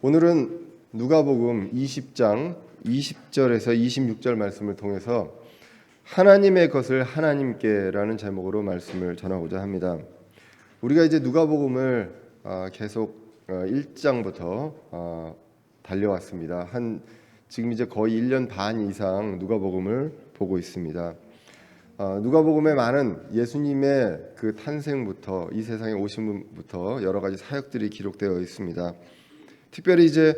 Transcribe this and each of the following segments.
오늘은 누가복음 20장 20절에서 26절 말씀을 통해서 하나님의 것을 하나님께라는 제목으로 말씀을 전하고자 합니다. 우리가 이제 누가복음을 계속 1장부터 달려왔습니다. 지금 이제 거의 1년 반 이상 누가복음을 보고 있습니다. 누가복음에 많은 예수님의 그 탄생부터 이 세상에 오심부터 여러 가지 사역들이 기록되어 있습니다. 특별히 이제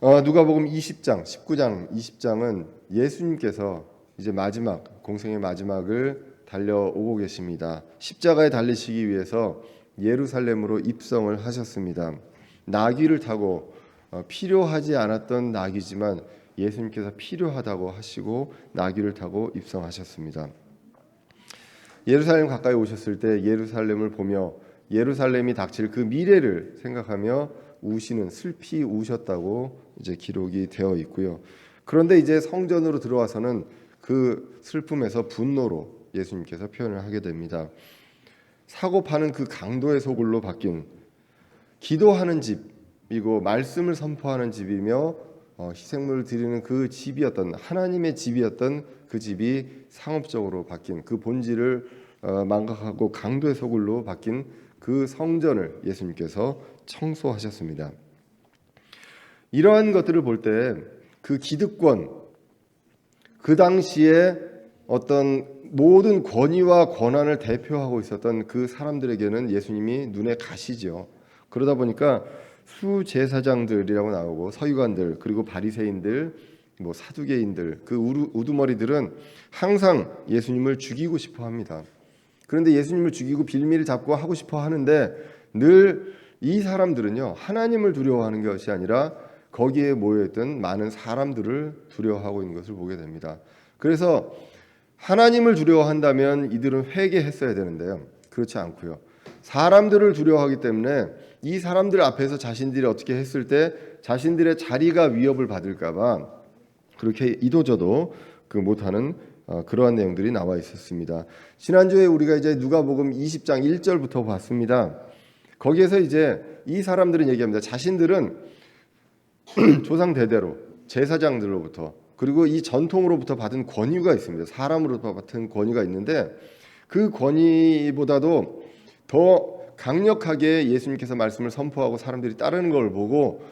누가복음 20장, 19장, 20장은 예수님께서 이제 마지막 공생의 마지막을 달려오고 계십니다. 십자가에 달리시기 위해서 예루살렘으로 입성을 하셨습니다. 나귀를 타고 필요하지 않았던 나귀지만 예수님께서 필요하다고 하시고 나귀를 타고 입성하셨습니다. 예루살렘 가까이 오셨을 때 예루살렘을 보며 예루살렘이 닥칠 그 미래를 생각하며 우시는 슬피 우셨다고 이제 기록이 되어 있고요. 그런데 이제 성전으로 들어와서는 그 슬픔에서 분노로 예수님께서 표현을 하게 됩니다. 사고 파는 그 강도의 소굴로 바뀐 기도하는 집이고 말씀을 선포하는 집이며 희생물을 드리는 그 집이었던 하나님의 집이었던 그 집이 상업적으로 바뀐 그 본질을 망각하고 강도의 소굴로 바뀐 그 성전을 예수님께서 청소하셨습니다. 이러한 것들을 볼 때 그 기득권, 그 당시에 어떤 모든 권위와 권한을 대표하고 있었던 그 사람들에게는 예수님이 눈에 가시죠. 그러다 보니까 수제사장들이라고 나오고 서기관들 그리고 바리새인들, 사두개인들 그 우두머리들은 항상 예수님을 죽이고 싶어 합니다. 그런데 예수님을 죽이고 빌미를 잡고 하고 싶어 하는데 늘 이 사람들은요 하나님을 두려워하는 것이 아니라 거기에 모여있던 많은 사람들을 두려워하고 있는 것을 보게 됩니다. 그래서 하나님을 두려워한다면 이들은 회개했어야 되는데요, 그렇지 않고요. 사람들을 두려워하기 때문에 이 사람들 앞에서 자신들이 어떻게 했을 때 자신들의 자리가 위협을 받을까봐 그렇게 이도저도 못하는 그러한 내용들이 나와 있었습니다. 지난주에 우리가 이제 누가복음 20장 1절부터 봤습니다. 거기에서 이제 이 사람들은 얘기합니다. 자신들은 조상 대대로 제사장들로부터 그리고 이 전통으로부터 받은 권위가 있습니다. 사람으로부터 받은 권위가 있는데 그 권위보다도 더 강력하게 예수님께서 말씀을 선포하고 사람들이 따르는 걸 보고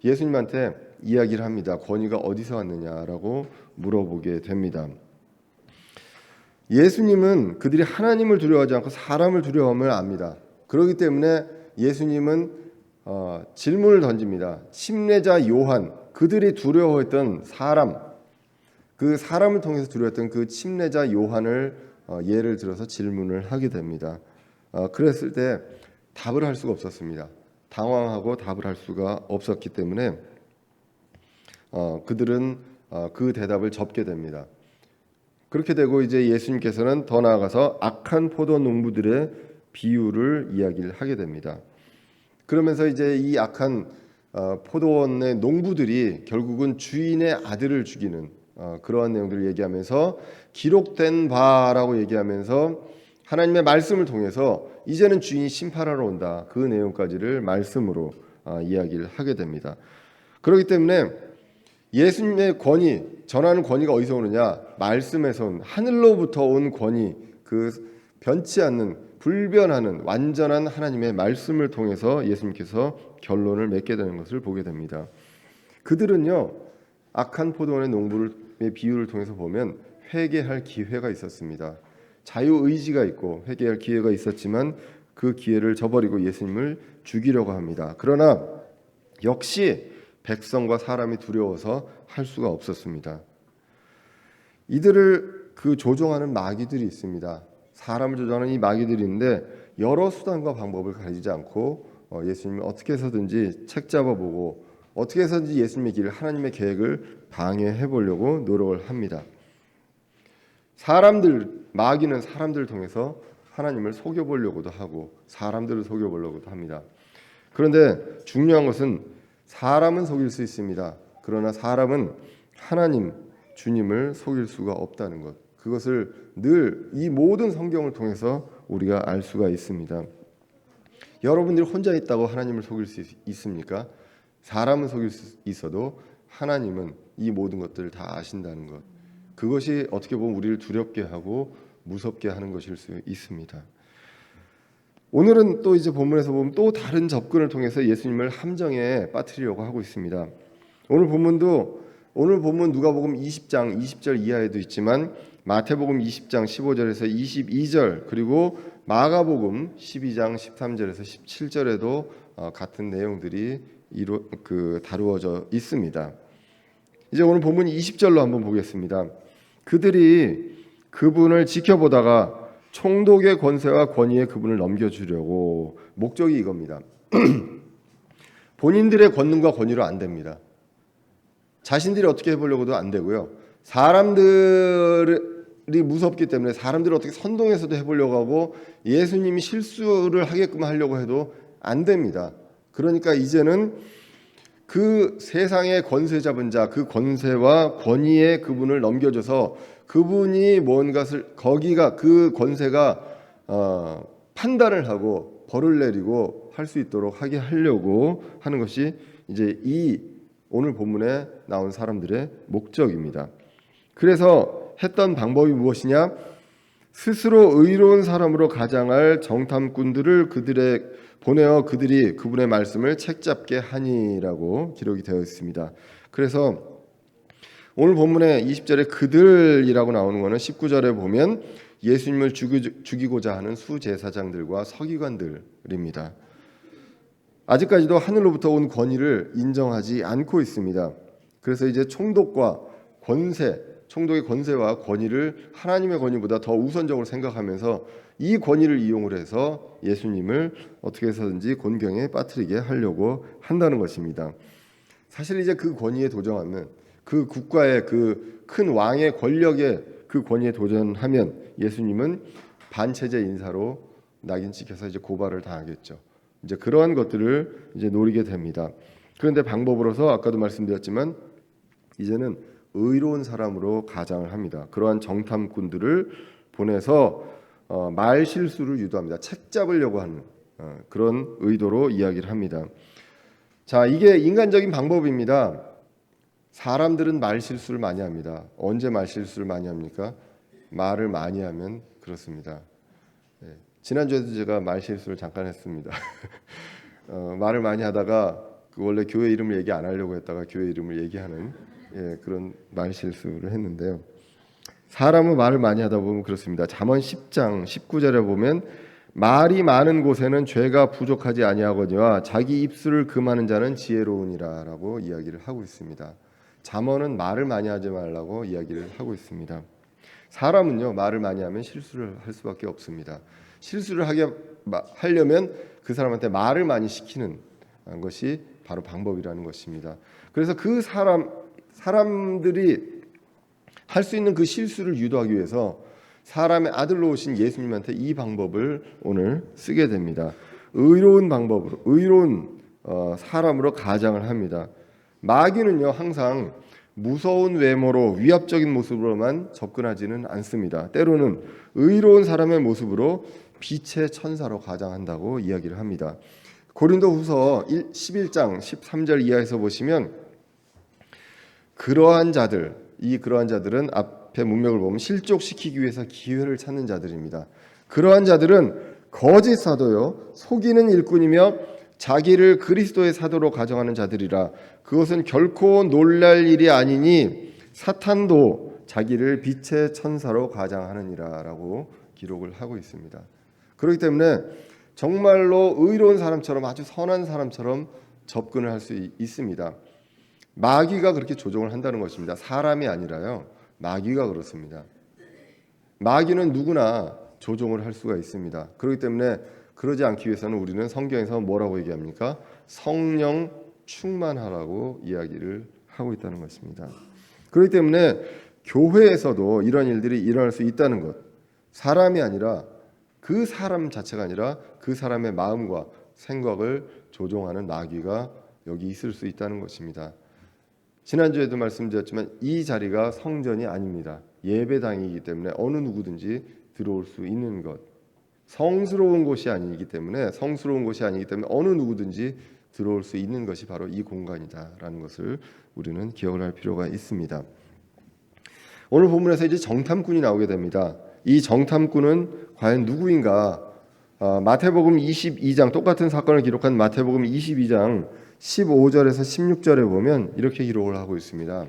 예수님한테 이야기를 합니다. 권위가 어디서 왔느냐라고 물어보게 됩니다. 예수님은 그들이 하나님을 두려워하지 않고 사람을 두려워함을 압니다. 그렇기 때문에 예수님은 질문을 던집니다. 침례자 요한, 그들이 두려워했던 사람, 그 사람을 통해서 두려워했던 그 침례자 요한을 예를 들어서 질문을 하게 됩니다. 그랬을 때 답을 할 수가 없었습니다. 당황하고 답을 할 수가 없었기 때문에 그들은 그 대답을 접게 됩니다. 그렇게 되고 이제 예수님께서는 더 나아가서 악한 포도 농부들의 비유를 이야기를 하게 됩니다. 그러면서 이제 이 악한 포도원의 농부들이 결국은 주인의 아들을 죽이는 그러한 내용들을 얘기하면서 기록된 바라고 얘기하면서 하나님의 말씀을 통해서 이제는 주인이 심판하러 온다, 그 내용까지를 말씀으로 이야기를 하게 됩니다. 그렇기 때문에 예수님의 권위, 전하는 권위가 어디서 오느냐? 말씀에서 온, 하늘로부터 온 권위, 그 변치 않는 불변하는 완전한 하나님의 말씀을 통해서 예수님께서 결론을 맺게 되는 것을 보게 됩니다. 그들은요 악한 포도원의 농부의 비유를 통해서 보면 회개할 기회가 있었습니다. 자유의지가 있고 회개할 기회가 있었지만 그 기회를 저버리고 예수님을 죽이려고 합니다. 그러나 역시 백성과 사람이 두려워서 할 수가 없었습니다. 이들을 조종하는 마귀들이 있습니다. 사람을 조종하는 이 마귀들이 있는데 여러 수단과 방법을 가리지 않고 예수님을 어떻게 해서든지 책잡아보고 어떻게 해서든지 예수님의 길을, 하나님의 계획을 방해해 보려고 노력을 합니다. 마귀는 사람들을 통해서 하나님을 속여보려고도 하고 사람들을 속여보려고도 합니다. 그런데 중요한 것은 사람은 속일 수 있습니다. 그러나 사람은 하나님, 주님을 속일 수가 없다는 것, 그것을 늘 이 모든 성경을 통해서 우리가 알 수가 있습니다. 여러분들이 혼자 있다고 하나님을 속일 수 있습니까? 사람은 속일 수 있어도 하나님은 이 모든 것들을 다 아신다는 것. 그것이 어떻게 보면 우리를 두렵게 하고 무섭게 하는 것일 수 있습니다. 오늘은 또 이제 본문에서 보면 또 다른 접근을 통해서 예수님을 함정에 빠뜨리려고 하고 있습니다. 오늘 본문 누가복음 20장 20절 이하에도 있지만 마태복음 20장 15절에서 22절 그리고 마가복음 12장 13절에서 17절에도 같은 내용들이 다루어져 있습니다. 이제 오늘 본문 20절로 한번 보겠습니다. 그들이 그분을 지켜보다가 총독의 권세와 권위에 그분을 넘겨주려고, 목적이 이겁니다. 본인들의 권능과 권위로 안 됩니다. 자신들이 어떻게 해보려고도 안 되고요. 사람들이 무섭기 때문에 사람들을 어떻게 선동해서도 해보려고 하고 예수님이 실수를 하게끔 하려고 해도 안 됩니다. 그러니까 이제는 그 세상의 권세 잡은 자, 그 권세와 권위에 그분을 넘겨줘서 그분이 뭔가를 거기가 그 권세가 판단을 하고 벌을 내리고 할 수 있도록 하게 하려고 하는 것이 이제 이 오늘 본문에 나온 사람들의 목적입니다. 그래서 했던 방법이 무엇이냐? 스스로 의로운 사람으로 가장할 정탐꾼들을 보내어 그들이 그분의 말씀을 책잡게 하니라고 기록이 되어 있습니다. 그래서 오늘 본문에 20절에 그들이라고 나오는 것은 19절에 보면 예수님을 죽이고자 하는 수제사장들과 서기관들입니다. 아직까지도 하늘로부터 온 권위를 인정하지 않고 있습니다. 그래서 이제 총독의 권세와 권위를 하나님의 권위보다 더 우선적으로 생각하면서 이 권위를 이용을 해서 예수님을 어떻게 해서든지 곤경에 빠뜨리게 하려고 한다는 것입니다. 사실 이제 그 권위에 도전하면, 그 국가의 그 큰 왕의 권력에 그 권위에 도전하면 예수님은 반체제 인사로 낙인 찍혀서 이제 고발을 당하겠죠. 이제 그러한 것들을 이제 노리게 됩니다. 그런데 방법으로서 아까도 말씀드렸지만 이제는 의로운 사람으로 가장을 합니다. 그러한 정탐꾼들을 보내서 말 실수를 유도합니다. 책 잡으려고 하는 그런 의도로 이야기를 합니다. 자, 이게 인간적인 방법입니다. 사람들은 말 실수를 많이 합니다. 언제 말 실수를 많이 합니까? 말을 많이 하면 그렇습니다. 지난주에도 제가 말 실수를 잠깐 했습니다. 말을 많이 하다가 원래 교회 이름을 얘기 안 하려고 했다가 교회 이름을 얘기하는 그런 말 실수를 했는데요. 사람은 말을 많이 하다 보면 그렇습니다. 잠언 10장 19절에 보면 말이 많은 곳에는 죄가 부족하지 아니하거니와 자기 입술을 금하는 자는 지혜로우니라라고 이야기를 하고 있습니다. 잠언은 말을 많이 하지 말라고 이야기를 하고 있습니다. 사람은요, 말을 많이 하면 실수를 할 수밖에 없습니다. 실수를 하려면 그 사람한테 말을 많이 시키는 것이 바로 방법이라는 것입니다. 그래서 그 사람들이 할 수 있는 그 실수를 유도하기 위해서 사람의 아들로 오신 예수님한테 이 방법을 오늘 쓰게 됩니다. 의로운 방법으로, 의로운 사람으로 가장을 합니다. 마귀는요, 항상 무서운 외모로 위압적인 모습으로만 접근하지는 않습니다. 때로는 의로운 사람의 모습으로 빛의 천사로 가장한다고 이야기를 합니다. 고린도후서 11장 13절 이하에서 보시면 그러한 자들은 앞에 문맥을 보면 실족시키기 위해서 기회를 찾는 자들입니다. 그러한 자들은 거짓 사도요, 속이는 일꾼이며 자기를 그리스도의 사도로 가정하는 자들이라. 그것은 결코 놀랄 일이 아니니 사탄도 자기를 빛의 천사로 가장하느니라 라고 기록을 하고 있습니다. 그렇기 때문에 정말로 의로운 사람처럼, 아주 선한 사람처럼 접근을 할 수 있습니다. 마귀가 그렇게 조종을 한다는 것입니다. 사람이 아니라요, 마귀가 그렇습니다. 마귀는 누구나 조종을 할 수가 있습니다. 그렇기 때문에 그러지 않기 위해서는 우리는 성경에서 뭐라고 얘기합니까? 성령 충만하라고 이야기를 하고 있다는 것입니다. 그렇기 때문에 교회에서도 이런 일들이 일어날 수 있다는 것, 사람이 아니라 그 사람 자체가 아니라 그 사람의 마음과 생각을 조종하는 마귀가 여기 있을 수 있다는 것입니다. 지난주에도 말씀드렸지만 이 자리가 성전이 아닙니다. 예배당이기 때문에 어느 누구든지 들어올 수 있는 것, 성스러운 곳이 아니기 때문에 어느 누구든지 들어올 수 있는 것이 바로 이 공간이다라는 것을 우리는 기억을 할 필요가 있습니다. 오늘 본문에서 이제 정탐꾼이 나오게 됩니다. 이 정탐꾼은 과연 누구인가? 마태복음 22장, 똑같은 사건을 기록한 마태복음 22장 15절에서 16절에 보면 이렇게 기록을 하고 있습니다.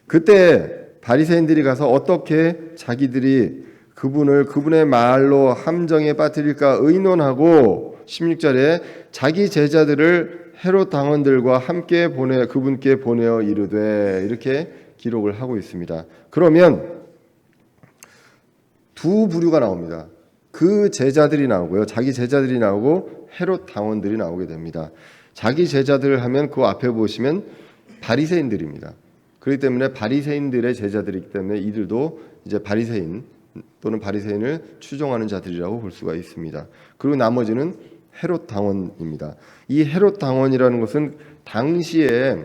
그때 바리새인들이 가서 어떻게 자기들이 그분의 말로 함정에 빠뜨릴까 의논하고, 16절에 자기 제자들을 헤롯 당원들과 함께 그분께 보내어 이르되, 이렇게 기록을 하고 있습니다. 그러면 두 부류가 나옵니다. 그 제자들이 나오고요, 자기 제자들이 나오고 헤롯 당원들이 나오게 됩니다. 자기 제자들 하면 그 앞에 보시면 바리새인들입니다. 그렇기 때문에 바리새인들의 제자들이기 때문에 이들도 이제 바리새인 또는 바리새인을 추종하는 자들이라고 볼 수가 있습니다. 그리고 나머지는 헤롯 당원입니다. 이 헤롯 당원이라는 것은 당시에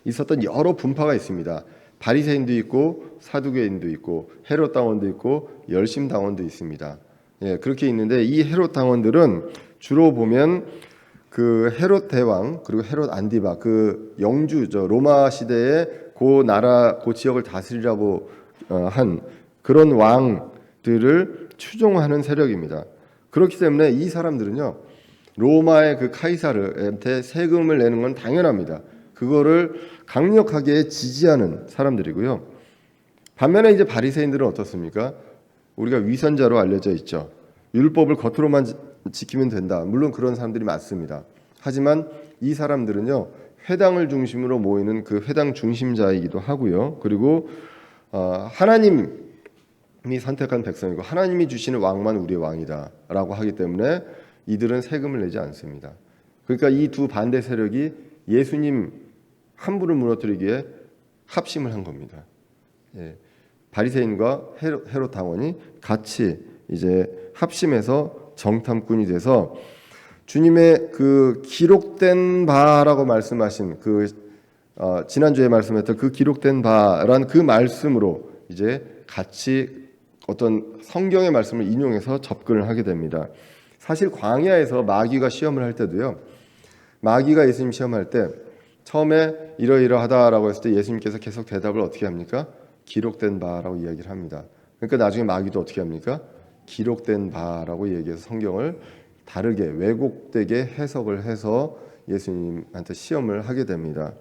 있었던 여러 분파가 있습니다. 바리새인도 있고 사두개인도 있고 헤롯 당원도 있고 열심 당원도 있습니다. 그렇게 있는데 이 헤롯 당원들은 주로 보면 그 헤롯 대왕 그리고 헤롯 안디바, 그 영주죠, 로마 시대에 그 지역을 다스리라고 한 그런 왕들을 추종하는 세력입니다. 그렇기 때문에 이 사람들은요, 로마의 그 카이사르한테 세금을 내는 건 당연합니다. 그거를 강력하게 지지하는 사람들이고요. 반면에 이제 바리새인들은 어떻습니까? 우리가 위선자로 알려져 있죠. 율법을 겉으로만 지키면 된다. 물론 그런 사람들이 많습니다. 하지만 이 사람들은요, 회당을 중심으로 모이는 그 회당 중심자이기도 하고요. 그리고 하나님이 선택한 백성이고 하나님이 주시는 왕만 우리의 왕이다라고 하기 때문에 이들은 세금을 내지 않습니다. 그러니까 이 두 반대 세력이 예수님 한 분을 무너뜨리기에 합심을 한 겁니다. 바리새인과 헤롯 당원이 같이 이제 합심해서 정탐꾼이 돼서 주님의 그 기록된 바라고 말씀하신 그 지난주에 말씀했던 그 기록된 바란 그 말씀으로 이제 같이 어떤 성경의 말씀을 인용해서 접근을 하게 됩니다. 사실 광야에서 마귀가 시험을 할 때도요, 마귀가 예수님 시험할 때 처음에 이러이러하다라고 했을 때 예수님께서 계속 대답을 어떻게 합니까? 기록된 바라고 이야기를 합니다. 그러니까 나중에 마귀도 어떻게 합니까? 기록된 바라고 얘기해서 성경을 다르게 왜곡되게 해석을 해서 예수님한테 시험을 하게 됩니다.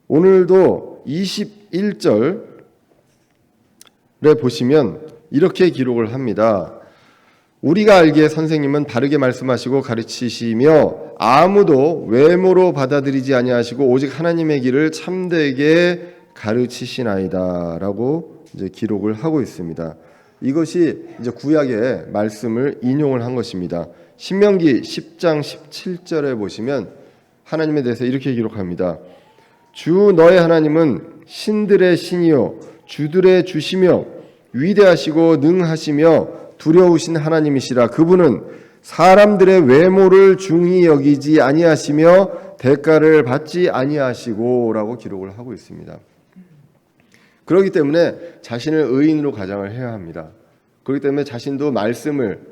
오늘도 21절에 보시면 이렇게 기록을 합니다. 우리가 알기에 선생님은 바르게 말씀하시고 가르치시며 아무도 외모로 받아들이지 아니하시고 오직 하나님의 길을 참되게 가르치시나이다라고 이제 기록을 하고 있습니다. 이것이 이제 구약의 말씀을 인용을 한 것입니다. 신명기 10장 17절에 보시면 하나님에 대해서 이렇게 기록합니다. 주 너의 하나님은 신들의 신이요 주들의 주시며 위대하시고 능하시며 두려우신 하나님이시라. 그분은 사람들의 외모를 중히 여기지 아니하시며 대가를 받지 아니하시고라고 기록을 하고 있습니다. 그렇기 때문에 자신을 의인으로 가장을 해야 합니다. 그렇기 때문에 자신도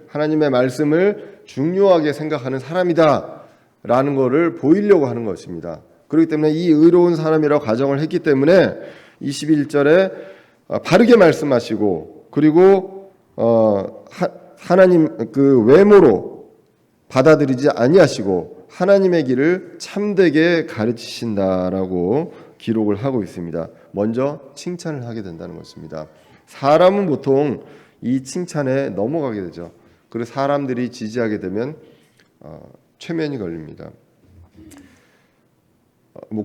하나님의 말씀을 중요하게 생각하는 사람이다라는 것을 보이려고 하는 것입니다. 그렇기 때문에 이 의로운 사람이라고 가정을 했기 때문에 21절에 바르게 말씀하시고 그리고 하나님 그 외모로 받아들이지 아니하시고 하나님의 길을 참되게 가르치신다라고 기록을 하고 있습니다. 먼저 칭찬을 하게 된다는 것입니다. 사람은 보통 이 칭찬에 넘어가게 되죠. 그리고 사람들이 지지하게 되면 최면이 걸립니다.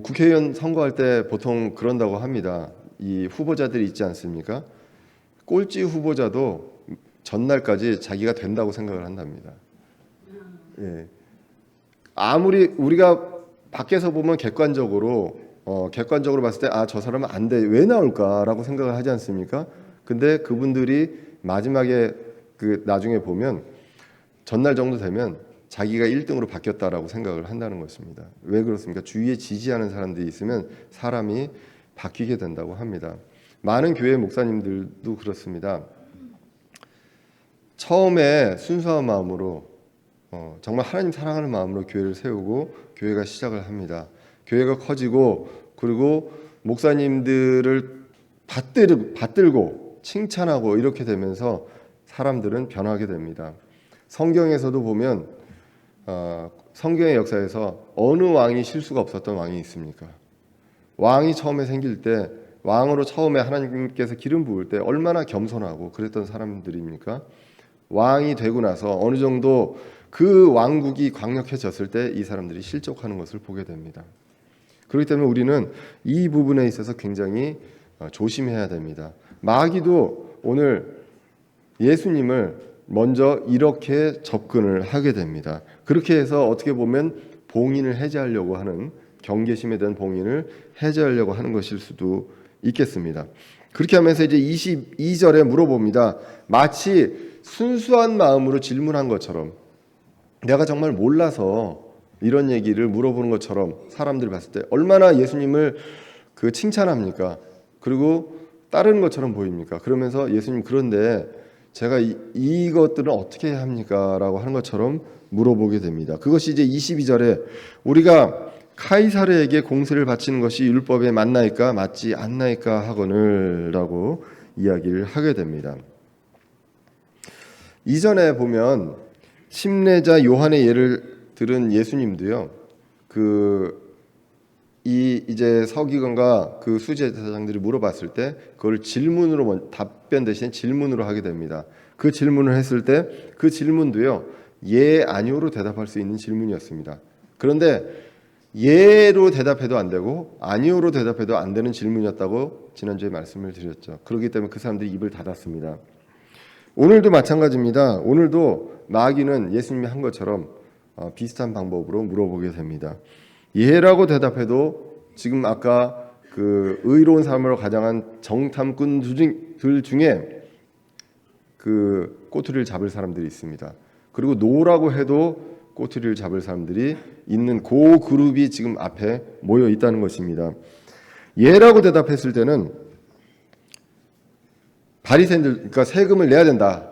국회의원 선거할 때 보통 그런다고 합니다. 이 후보자들이 있지 않습니까? 꼴찌 후보자도 전날까지 자기가 된다고 생각을 한답니다. 아무리 우리가 밖에서 보면 객관적으로 봤을 때 저 사람은 안 돼, 왜 나올까라고 생각을 하지 않습니까? 근데 그분들이 마지막에 나중에 보면 전날 정도 되면 자기가 1등으로 바뀌었다라고 생각을 한다는 것입니다. 왜 그렇습니까? 주위에 지지하는 사람들이 있으면 사람이 바뀌게 된다고 합니다. 많은 교회 목사님들도 그렇습니다. 처음에 순수한 마음으로 정말 하나님 사랑하는 마음으로 교회를 세우고 교회가 시작을 합니다. 교회가 커지고 그리고 목사님들을 받들고 칭찬하고 이렇게 되면서 사람들은 변하게 됩니다. 성경에서도 보면 성경의 역사에서 어느 왕이 실수가 없었던 왕이 있습니까? 왕이 처음에 생길 때 왕으로 처음에 하나님께서 기름 부을 때 얼마나 겸손하고 그랬던 사람들입니까? 왕이 되고 나서 어느 정도 그 왕국이 강력해졌을 때 이 사람들이 실족하는 것을 보게 됩니다. 그렇기 때문에 우리는 이 부분에 있어서 굉장히 조심해야 됩니다. 마귀도 오늘 예수님을 먼저 이렇게 접근을 하게 됩니다. 그렇게 해서 어떻게 보면 봉인을 해제하려고 하는, 경계심에 대한 봉인을 해제하려고 하는 것일 수도 있겠습니다. 그렇게 하면서 이제 22절에 물어봅니다. 마치 순수한 마음으로 질문한 것처럼, 내가 정말 몰라서 이런 얘기를 물어보는 것처럼 사람들이 봤을 때 얼마나 예수님을 칭찬합니까? 그리고 따르는 것처럼 보입니까? 그러면서 예수님, 그런데 제가 이것들은 어떻게 해야 합니까? 라고 하는 것처럼 물어보게 됩니다. 그것이 이제 22절에 우리가 카이사르에게 공세를 바치는 것이 율법에 맞나이까 맞지 않나이까 하거늘 라고 이야기를 하게 됩니다. 이전에 보면 침례자 요한의 예를 들은 예수님도요, 이제 서기관과 그 수제사장들이 물어봤을 때 그걸 질문으로, 답변 대신 질문으로 하게 됩니다. 그 질문을 했을 때 그 질문도요, 예 아니오로 대답할 수 있는 질문이었습니다. 그런데 예로 대답해도 안 되고 아니오로 대답해도 안 되는 질문이었다고 지난주에 말씀을 드렸죠. 그렇기 때문에 그 사람들이 입을 닫았습니다. 오늘도 마찬가지입니다. 오늘도 마귀는 예수님이 한 것처럼 비슷한 방법으로 물어보게 됩니다. 예라고 대답해도 지금 아까 그 의로운 삶으로 가장한 정탐꾼들 중에 그 꼬투리를 잡을 사람들이 있습니다. 그리고 노라고 해도 꼬투리를 잡을 사람들이 있는 그 그룹이 지금 앞에 모여 있다는 것입니다. 예라고 대답했을 때는 바리새인들, 그러니까 세금을 내야 된다.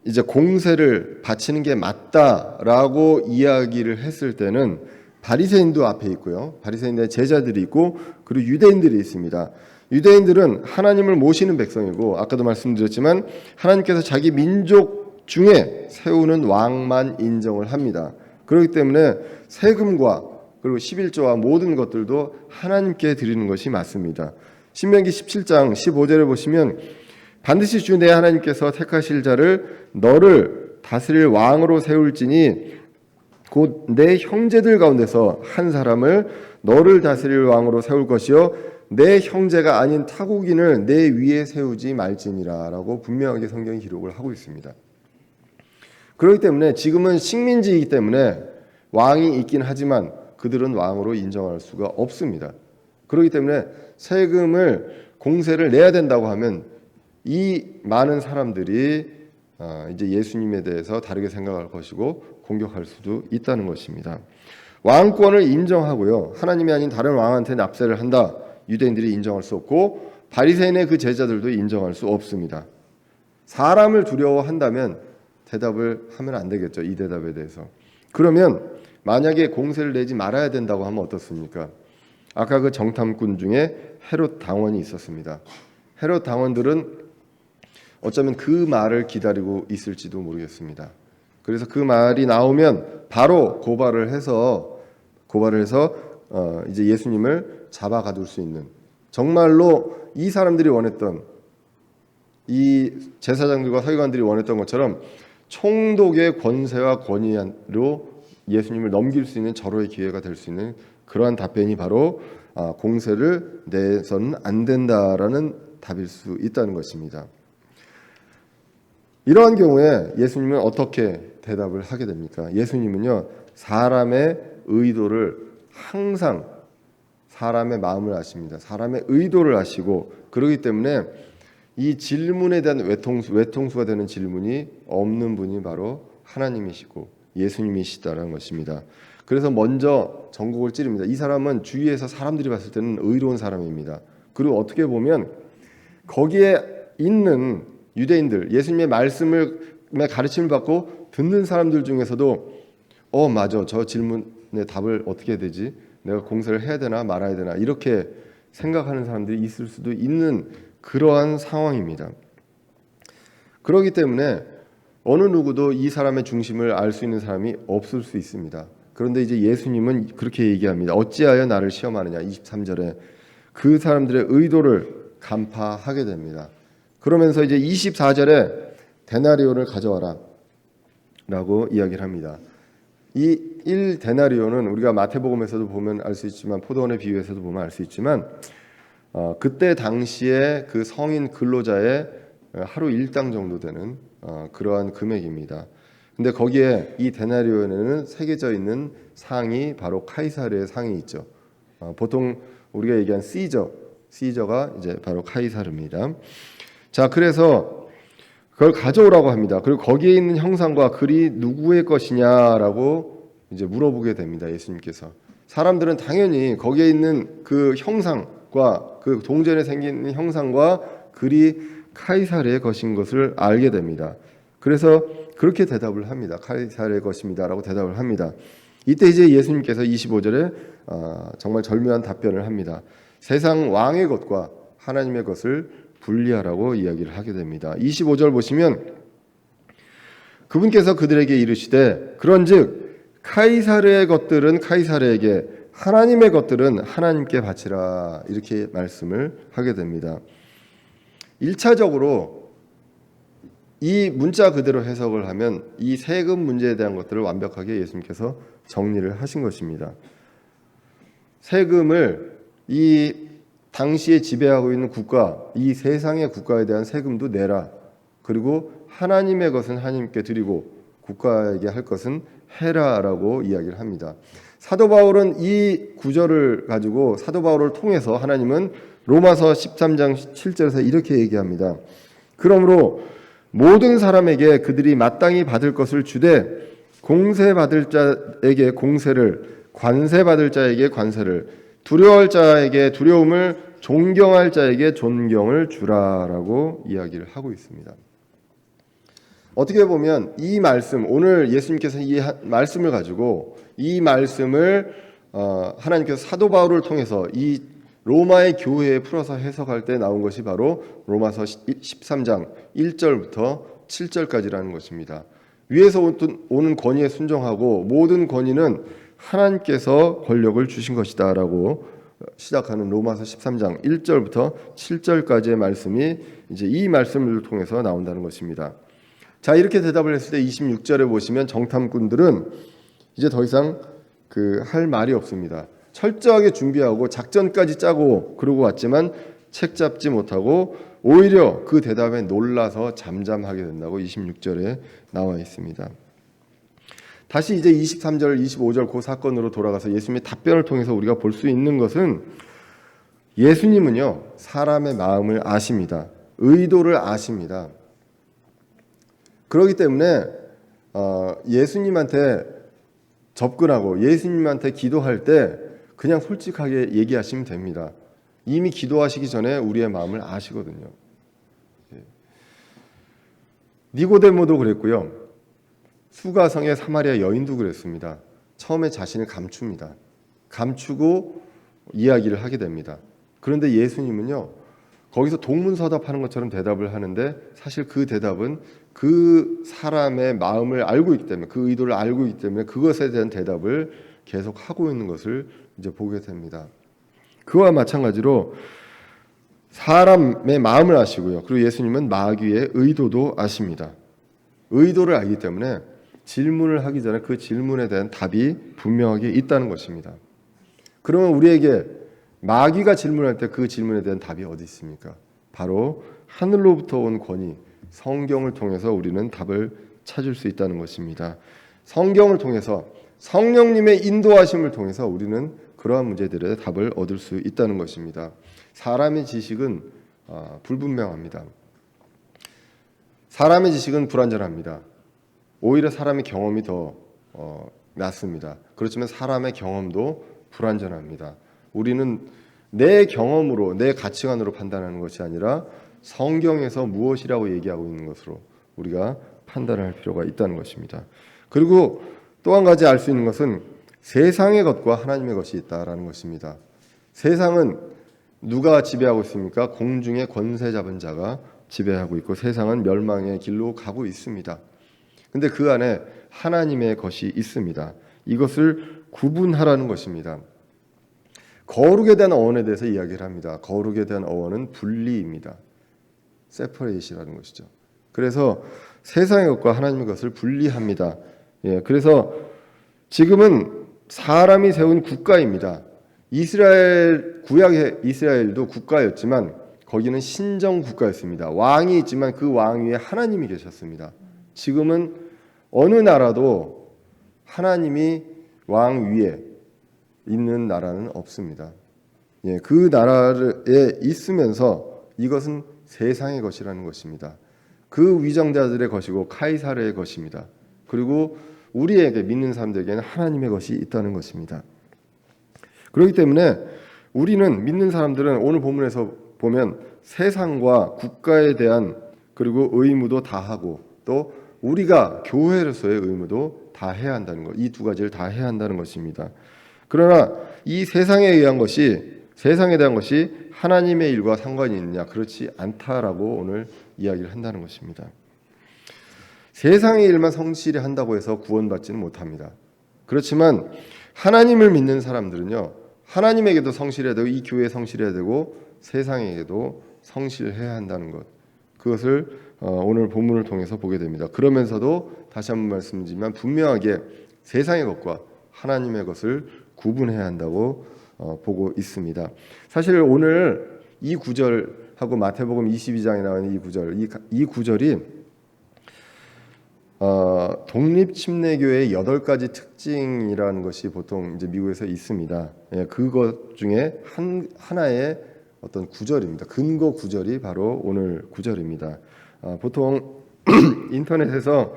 이제 공세를 바치는 게 맞다라고 이야기를 했을 때는 바리새인도 앞에 있고요. 바리새인의 제자들이 있고 그리고 유대인들이 있습니다. 유대인들은 하나님을 모시는 백성이고 아까도 말씀드렸지만 하나님께서 자기 민족 중에 세우는 왕만 인정을 합니다. 그렇기 때문에 세금과 그리고 11조와 모든 것들도 하나님께 드리는 것이 맞습니다. 신명기 17장 15절에 보시면 반드시 주 내 하나님께서 택하실 자를 너를 다스릴 왕으로 세울지니 곧 내 형제들 가운데서 한 사람을 너를 다스릴 왕으로 세울 것이요 내 형제가 아닌 타국인을 내 위에 세우지 말지니라 라고 분명하게 성경이 기록을 하고 있습니다. 그렇기 때문에 지금은 식민지이기 때문에 왕이 있긴 하지만 그들은 왕으로 인정할 수가 없습니다. 그렇기 때문에 세금을 공세를 내야 된다고 하면 이 많은 사람들이 이제 예수님에 대해서 다르게 생각할 것이고 공격할 수도 있다는 것입니다. 왕권을 인정하고요, 하나님이 아닌 다른 왕한테 납세를 한다, 유대인들이 인정할 수 없고 바리새인의 그 제자들도 인정할 수 없습니다. 사람을 두려워한다면 대답을 하면 안 되겠죠. 이 대답에 대해서. 그러면 만약에 공세를 내지 말아야 된다고 하면 어떻습니까? 아까 그 정탐꾼 중에 헤롯 당원이 있었습니다. 헤롯 당원들은 어쩌면 그 말을 기다리고 있을지도 모르겠습니다. 그래서 그 말이 나오면 바로 고발을 해서 이제 예수님을 잡아 가둘 수 있는, 정말로 이 사람들이 원했던, 이 제사장들과 서기관들이 원했던 것처럼 총독의 권세와 권위로 예수님을 넘길 수 있는 절호의 기회가 될 수 있는 그러한 답변이 바로 공세를 내서는 안 된다라는 답일 수 있다는 것입니다. 이러한 경우에 예수님은 어떻게 대답을 하게 됩니까? 예수님은요, 사람의 의도를 항상, 사람의 마음을 아십니다. 사람의 의도를 아시고, 그렇기 때문에 이 질문에 대한 외통수가 되는 질문이 없는 분이 바로 하나님이시고 예수님이시다라는 것입니다. 그래서 먼저 전곡을 찌릅니다. 이 사람은 주위에서 사람들이 봤을 때는 의로운 사람입니다. 그리고 어떻게 보면 거기에 있는 유대인들, 예수님의 말씀을 가르침을 받고 듣는 사람들 중에서도 맞아, 저 질문의 답을 어떻게 해야 되지? 내가 공세를 해야 되나 말아야 되나 이렇게 생각하는 사람들이 있을 수도 있는 그러한 상황입니다. 그렇기 때문에 어느 누구도 이 사람의 중심을 알 수 있는 사람이 없을 수 있습니다. 그런데 이제 예수님은 그렇게 얘기합니다. 어찌하여 나를 시험하느냐. 23절에 그 사람들의 의도를 간파하게 됩니다. 그러면서 이제 24절에 데나리온을 가져와라 라고 이야기를 합니다. 이 1데나리온은 우리가 마태복음에서도 보면 알 수 있지만 포도원의 비유에서도 보면 알 수 있지만 그때 당시에 그 성인 근로자의 하루 일당 정도 되는 그러한 금액입니다. 근데 거기에 이 데나리온에는 새겨져 있는 상이 바로 카이사르의 상이 있죠. 보통 우리가 얘기한 시저가 이제 바로 카이사르입니다. 자, 그래서 그걸 가져오라고 합니다. 그리고 거기에 있는 형상과 글이 누구의 것이냐라고 이제 물어보게 됩니다. 예수님께서. 사람들은 당연히 거기에 있는 그 형상과 그 동전에 생긴 형상과 글이 카이사르의 것인 것을 알게 됩니다. 그래서 그렇게 대답을 합니다. 카이사르의 것입니다라고 대답을 합니다. 이때 이제 예수님께서 25절에 정말 절묘한 답변을 합니다. 세상 왕의 것과 하나님의 것을 분리하라고 이야기를 하게 됩니다. 25절 보시면 그분께서 그들에게 이르시되 그런즉 카이사르의 것들은 카이사르에게 하나님의 것들은 하나님께 바치라 이렇게 말씀을 하게 됩니다. 1차적으로 이 문자 그대로 해석을 하면 이 세금 문제에 대한 것들을 완벽하게 예수님께서 정리를 하신 것입니다. 세금을 이 당시에 지배하고 있는 국가, 이 세상의 국가에 대한 세금도 내라. 그리고 하나님의 것은 하나님께 드리고 국가에게 할 것은 해라라고 이야기를 합니다. 사도 바울은 이 구절을 가지고 사도 바울을 통해서 하나님은 로마서 13장 7절에서 이렇게 얘기합니다. 그러므로 모든 사람에게 그들이 마땅히 받을 것을 주되 공세 받을 자에게 공세를, 관세 받을 자에게 관세를, 두려워할 자에게 두려움을, 존경할 자에게 존경을 주라라고 이야기를 하고 있습니다. 어떻게 보면 이 말씀, 오늘 예수님께서 이 말씀을 가지고 이 말씀을 하나님께서 사도 바울을 통해서 이 로마의 교회에 풀어서 해석할 때 나온 것이 바로 로마서 13장 1절부터 7절까지라는 것입니다. 위에서 오는 권위에 순종하고 모든 권위는 하나님께서 권력을 주신 것이다 라고 시작하는 로마서 13장 1절부터 7절까지의 말씀이 이제 이 말씀을 통해서 나온다는 것입니다. 자, 이렇게 대답을 했을 때 26절에 보시면 정탐꾼들은 이제 더 이상 할 말이 없습니다. 철저하게 준비하고 작전까지 짜고 그러고 왔지만 책 잡지 못하고 오히려 그 대답에 놀라서 잠잠하게 된다고 26절에 나와 있습니다. 다시 이제 23절, 25절 그 사건으로 돌아가서 예수님의 답변을 통해서 우리가 볼 수 있는 것은 예수님은요 사람의 마음을 아십니다. 의도를 아십니다. 그렇기 때문에 예수님한테 접근하고 예수님한테 기도할 때 그냥 솔직하게 얘기하시면 됩니다. 이미 기도하시기 전에 우리의 마음을 아시거든요. 니고데모도 그랬고요. 수가성의 사마리아 여인도 그랬습니다. 처음에 자신을 감춥니다. 감추고 이야기를 하게 됩니다. 그런데 예수님은요. 거기서 동문서답하는 것처럼 대답을 하는데 사실 그 대답은 그 사람의 마음을 알고 있기 때문에 그 의도를 알고 있기 때문에 그것에 대한 대답을 계속 하고 있는 것을 이제 보게 됩니다. 그와 마찬가지로 사람의 마음을 아시고요. 그리고 예수님은 마귀의 의도도 아십니다. 의도를 알기 때문에 질문을 하기 전에 그 질문에 대한 답이 분명하게 있다는 것입니다. 그러면 우리에게 마귀가 질문할 때 그 질문에 대한 답이 어디 있습니까? 바로 하늘로부터 온 권위, 성경을 통해서 우리는 답을 찾을 수 있다는 것입니다. 성경을 통해서 성령님의 인도하심을 통해서 우리는 그러한 문제들의 답을 얻을 수 있다는 것입니다. 사람의 지식은 불분명합니다. 사람의 지식은 불완전합니다. 오히려 사람의 경험이 더 낫습니다. 그렇지만 사람의 경험도 불완전합니다. 우리는 내 경험으로 내 가치관으로 판단하는 것이 아니라 성경에서 무엇이라고 얘기하고 있는 것으로 우리가 판단을 할 필요가 있다는 것입니다. 그리고 또 한 가지 알 수 있는 것은 세상의 것과 하나님의 것이 있다라는 것입니다. 세상은 누가 지배하고 있습니까? 공중의 권세 잡은 자가 지배하고 있고 세상은 멸망의 길로 가고 있습니다. 근데 그 안에 하나님의 것이 있습니다. 이것을 구분하라는 것입니다. 거룩에 대한 어원에 대해서 이야기를 합니다. 거룩에 대한 어원은 분리입니다. separate이라는 것이죠. 그래서 세상의 것과 하나님의 것을 분리합니다. 그래서 지금은 사람이 세운 국가입니다. 구약의 이스라엘도 국가였지만 거기는 신정 국가였습니다. 왕이 있지만 그 왕 위에 하나님이 계셨습니다. 지금은 어느 나라도 하나님이 왕 위에 있는 나라는 없습니다. 그 나라에 있으면서 이것은 세상의 것이라는 것입니다. 그 위정자들의 것이고 카이사르의 것입니다. 그리고 우리에게 믿는 사람들에게는 하나님의 것이 있다는 것입니다. 그렇기 때문에 우리는 믿는 사람들은 오늘 본문에서 보면 세상과 국가에 대한 그리고 의무도 다 하고 또 우리가 교회로서의 의무도 다 해야 한다는 것. 이 두 가지를 다 해야 한다는 것입니다. 그러나 이 세상에 대한 것이 하나님의 일과 상관이 있느냐? 그렇지 않다라고 오늘 이야기를 한다는 것입니다. 세상의 일만 성실히 한다고 해서 구원받지는 못합니다. 그렇지만 하나님을 믿는 사람들은요, 하나님에게도 성실해야 되고 이 교회에 성실해야 되고 세상에게도 성실해야 한다는 것. 그것을 오늘 본문을 통해서 보게 됩니다. 그러면서도 다시 한번 말씀드리지만 분명하게 세상의 것과 하나님의 것을 구분해야 한다고 보고 있습니다. 사실 오늘 이 구절하고 마태복음 22장에 나오는 이 구절이 독립 침례교회의 8가지 특징이라는 것이 보통 이제 미국에서 있습니다. 그것 중에 하나의 어떤 구절입니다. 근거 구절이 바로 오늘 구절입니다. 보통 인터넷에서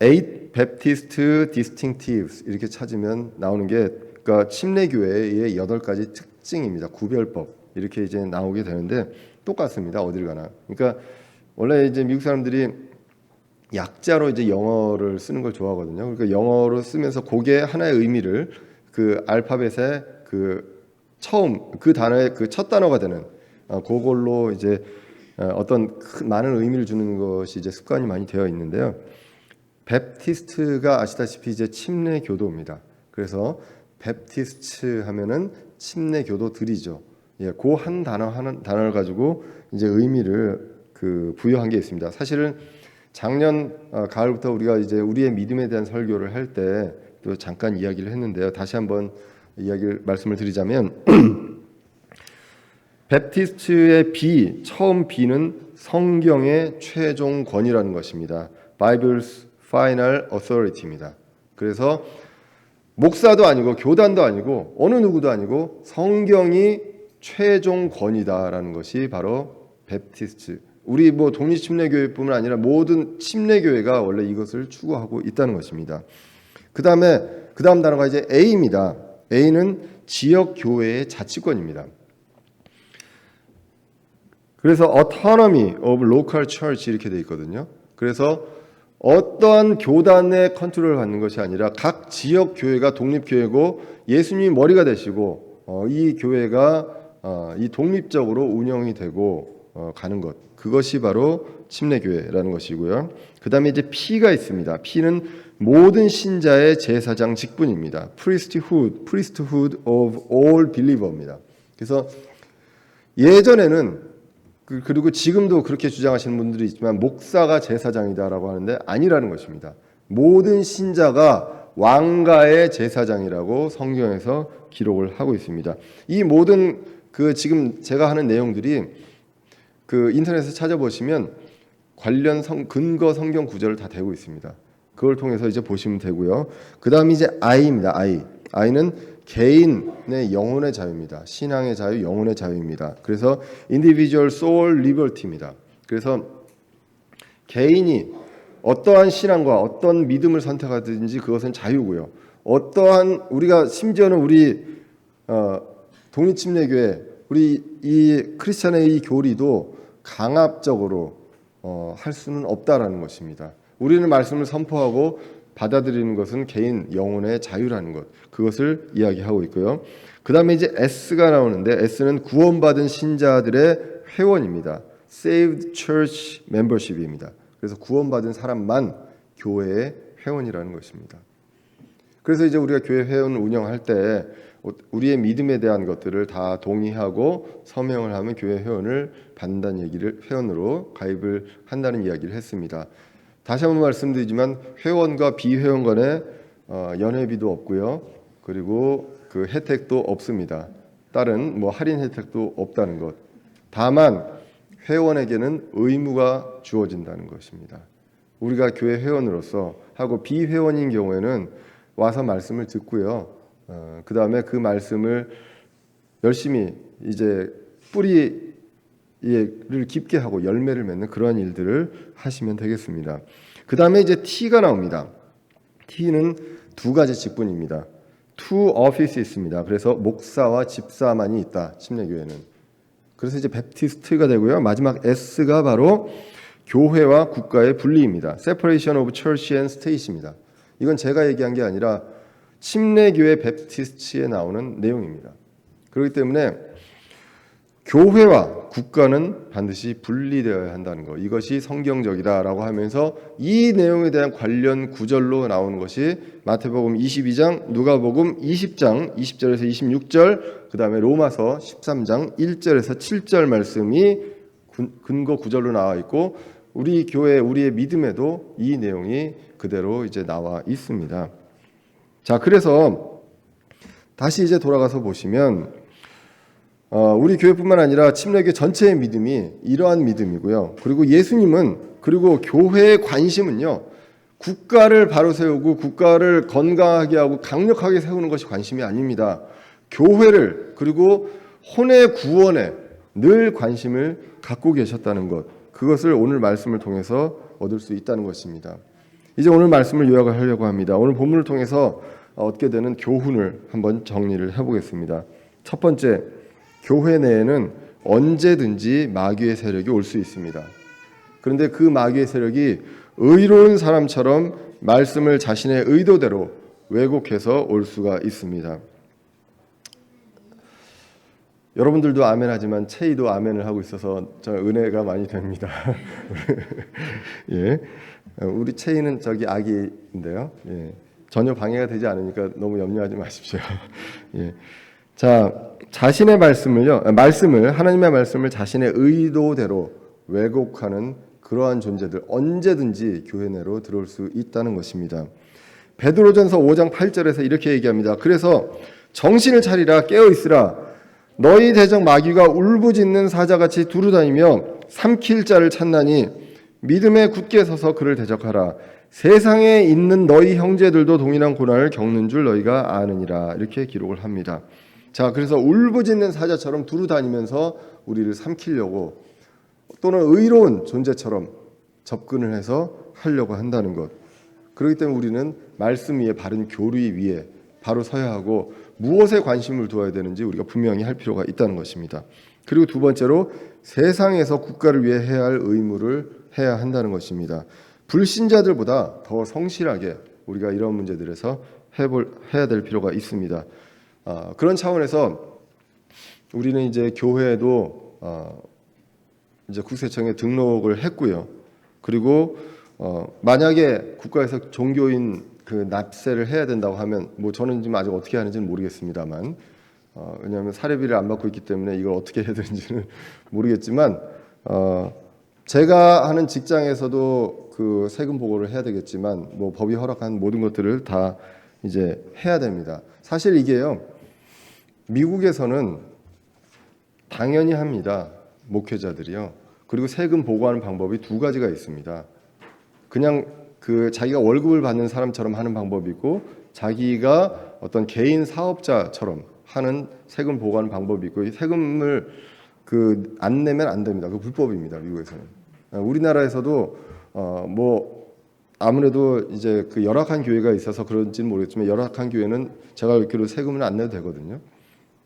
Eight Baptist Distinctives 이렇게 찾으면 나오는 게 그러니까 침례교회의 8가지 특징입니다. 구별법 이렇게 이제 나오게 되는데 똑같습니다. 어딜 가나. 그러니까 원래 이제 미국 사람들이 약자로 이제 영어를 쓰는 걸 좋아하거든요. 그러니까 영어로 쓰면서 그게 하나의 의미를 그 알파벳의 그 처음 그 단어의 그 첫 단어가 되는 그걸로 이제 어떤 많은 의미를 주는 것이 이제 습관이 많이 되어 있는데요. 베프티스트가 아시다시피 이제 침례 교도입니다. 그래서 베프티스트 하면은 침례 교도들이죠. 그 한 단어를 가지고 이제 의미를 부여한 게 있습니다. 사실은 작년 가을부터 우리가 이제 우리의 믿음에 대한 설교를 할 때 또 잠깐 이야기를 했는데요. 다시 한번 말씀을 드리자면 베프티스트의 처음 B는 성경의 최종 권위라는 것입니다. Bible's Final Authority입니다. 그래서 목사도 아니고 교단도 아니고 어느 누구도 아니고 성경이 최종 권위다라는 것이 바로 베프티스트. 우리 독립침례교회뿐만 아니라 모든 침례교회가 원래 이것을 추구하고 있다는 것입니다. 그 다음 단어가 이제 A입니다. A는 지역 교회의 자치권입니다. 그래서 autonomy of local church 이렇게 돼 있거든요. 그래서 어떠한 교단의 컨트롤을 받는 것이 아니라 각 지역 교회가 독립교회고 예수님이 머리가 되시고 이 교회가 이 독립적으로 운영이 되고 가는 것. 그것이 바로 침례교회라는 것이고요. 그 다음에 이제 P가 있습니다. P는 모든 신자의 제사장 직분입니다. priesthood of all believer입니다. 그래서 예전에는 그리고 지금도 그렇게 주장하시는 분들이 있지만 목사가 제사장이다라고 하는데 아니라는 것입니다. 모든 신자가 왕가의 제사장이라고 성경에서 기록을 하고 있습니다. 이 모든 지금 제가 하는 내용들이 인터넷에 찾아보시면 관련 근거 성경 구절을 다 대고 있습니다. 그걸 통해서 이제 보시면 되고요. 그 다음이 이제 I입니다. I는 개인의 영혼의 자유입니다. 신앙의 자유, 영혼의 자유입니다. 그래서 individual soul liberty입니다. 그래서 개인이 어떠한 신앙과 어떤 믿음을 선택하든지 그것은 자유고요. 우리가 심지어는 우리 독립침례교회 우리 이 크리스찬의 이 교리도 강압적으로 할 수는 없다라는 것입니다. 우리는 말씀을 선포하고 받아들이는 것은 개인 영혼의 자유라는 것, 그것을 이야기하고 있고요. 그 다음에 이제 S가 나오는데, S는 구원받은 신자들의 회원입니다. Saved Church Membership입니다. 그래서 구원받은 사람만 교회의 회원이라는 것입니다. 그래서 이제 우리가 교회 회원 운영할 때 우리의 믿음에 대한 것들을 다 동의하고 서명을 하면 교회 회원을 받는다는 얘기를, 회원으로 가입을 한다는 이야기를 했습니다. 다시 한번 말씀드리지만 회원과 비회원 간에 연회비도 없고요. 그리고 그 혜택도 없습니다. 다른 뭐 할인 혜택도 없다는 것. 다만 회원에게는 의무가 주어진다는 것입니다. 우리가 교회 회원으로서 하고, 비회원인 경우에는 와서 말씀을 듣고요. 그 다음에 그 말씀을 열심히 이제 뿌리를 깊게 하고 열매를 맺는 그러한 일들을 하시면 되겠습니다. 그 다음에 이제 T가 나옵니다. T는 두 가지 직분입니다. Two offices입니다. 그래서 목사와 집사만이 있다, 침례교회는. 그래서 이제 베프티스트가 되고요. 마지막 S가 바로 교회와 국가의 분리입니다. Separation of Church and State입니다. 이건 제가 얘기한 게 아니라 침례교회 베프티스트에 나오는 내용입니다. 그렇기 때문에 교회와 국가는 반드시 분리되어야 한다는 것, 이것이 성경적이다라고 하면서 이 내용에 대한 관련 구절로 나오는 것이 마태복음 22장, 누가복음 20장 20절에서 26절, 그 다음에 로마서 13장 1절에서 7절 말씀이 근거 구절로 나와 있고, 우리 교회, 우리의 믿음에도 이 내용이 그대로 이제 나와 있습니다. 자, 그래서 다시 이제 돌아가서 보시면 우리 교회뿐만 아니라 침례교 전체의 믿음이 이러한 믿음이고요. 그리고 예수님은, 그리고 교회의 관심은요, 국가를 바로 세우고 국가를 건강하게 하고 강력하게 세우는 것이 관심이 아닙니다. 교회를, 그리고 혼의 구원에 늘 관심을 갖고 계셨다는 것, 그것을 오늘 말씀을 통해서 얻을 수 있다는 것입니다. 이제 오늘 말씀을 요약을 하려고 합니다. 오늘 본문을 통해서 얻게 되는 교훈을 한번 정리를 해보겠습니다. 첫 번째, 교회 내에는 언제든지 마귀의 세력이 올 수 있습니다. 그런데 그 마귀의 세력이 의로운 사람처럼 말씀을 자신의 의도대로 왜곡해서 올 수가 있습니다. 여러분들도 아멘 하지만 체이도 아멘을 하고 있어서 저 은혜가 많이 됩니다. 예, 우리 체이는 저기 아기인데요. 예, 전혀 방해가 되지 않으니까 너무 염려하지 마십시오. 예. 자, 자신의 하나님의 말씀을 자신의 의도대로 왜곡하는 그러한 존재들, 언제든지 교회 내로 들어올 수 있다는 것입니다. 베드로전서 5장 8절에서 이렇게 얘기합니다. 그래서 정신을 차리라, 깨어 있으라. 너희 대적 마귀가 울부짖는 사자같이 두루다니며 삼킬 자를 찾나니 믿음에 굳게 서서 그를 대적하라. 세상에 있는 너희 형제들도 동일한 고난을 겪는 줄 너희가 아느니라. 이렇게 기록을 합니다. 자, 그래서 울부짖는 사자처럼 두루다니면서 우리를 삼키려고, 또는 의로운 존재처럼 접근을 해서 하려고 한다는 것. 그렇기 때문에 우리는 말씀 위에, 바른 교리 위에 바로 서야 하고, 무엇에 관심을 두어야 되는지 우리가 분명히 할 필요가 있다는 것입니다. 그리고 두 번째로, 세상에서 국가를 위해 해야 할 의무를 해야 한다는 것입니다. 불신자들보다 더 성실하게 우리가 이런 문제들에서 해야 될 필요가 있습니다. 그런 차원에서 우리는 이제 교회에도 이제 국세청에 등록을 했고요. 그리고 만약에 국가에서 종교인 그 납세를 해야 된다고 하면, 뭐 저는 지금 아직 어떻게 하는지는 모르겠습니다만, 왜냐하면 사례비를 안 받고 있기 때문에 이걸 어떻게 해야 되는지는 모르겠지만, 제가 하는 직장에서도 그 세금 보고를 해야 되겠지만, 뭐 법이 허락한 모든 것들을 다 이제 해야 됩니다. 사실 이게요, 미국에서는 당연히 합니다. 목회자들이요. 그리고 세금 보고하는 방법이 두 가지가 있습니다. 그냥 그 자기가 월급을 받는 사람처럼 하는 방법이 있고, 자기가 어떤 개인 사업자처럼 하는 세금 보고하는 방법이 있고, 세금을 그 안 내면 안 됩니다. 그 불법입니다. 미국에서는. 우리나라에서도 뭐 아무래도 이제 그 열악한 교회가 있어서 그런지는 모르겠지만, 열악한 교회는 제가 알기로 세금을 안 내도 되거든요.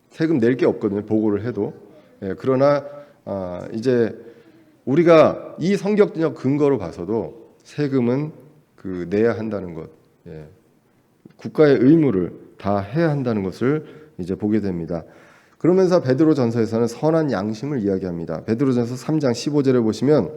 세금 낼 게 없거든요. 보고를 해도. 예, 그러나 이제 우리가 이 성경적 근거로 봐서도 세금은 내야 한다는 것, 국가의 의무를 다 해야 한다는 것을 이제 보게 됩니다. 그러면서 베드로전서에서는 선한 양심을 이야기합니다. 베드로전서 3장 15절에 보시면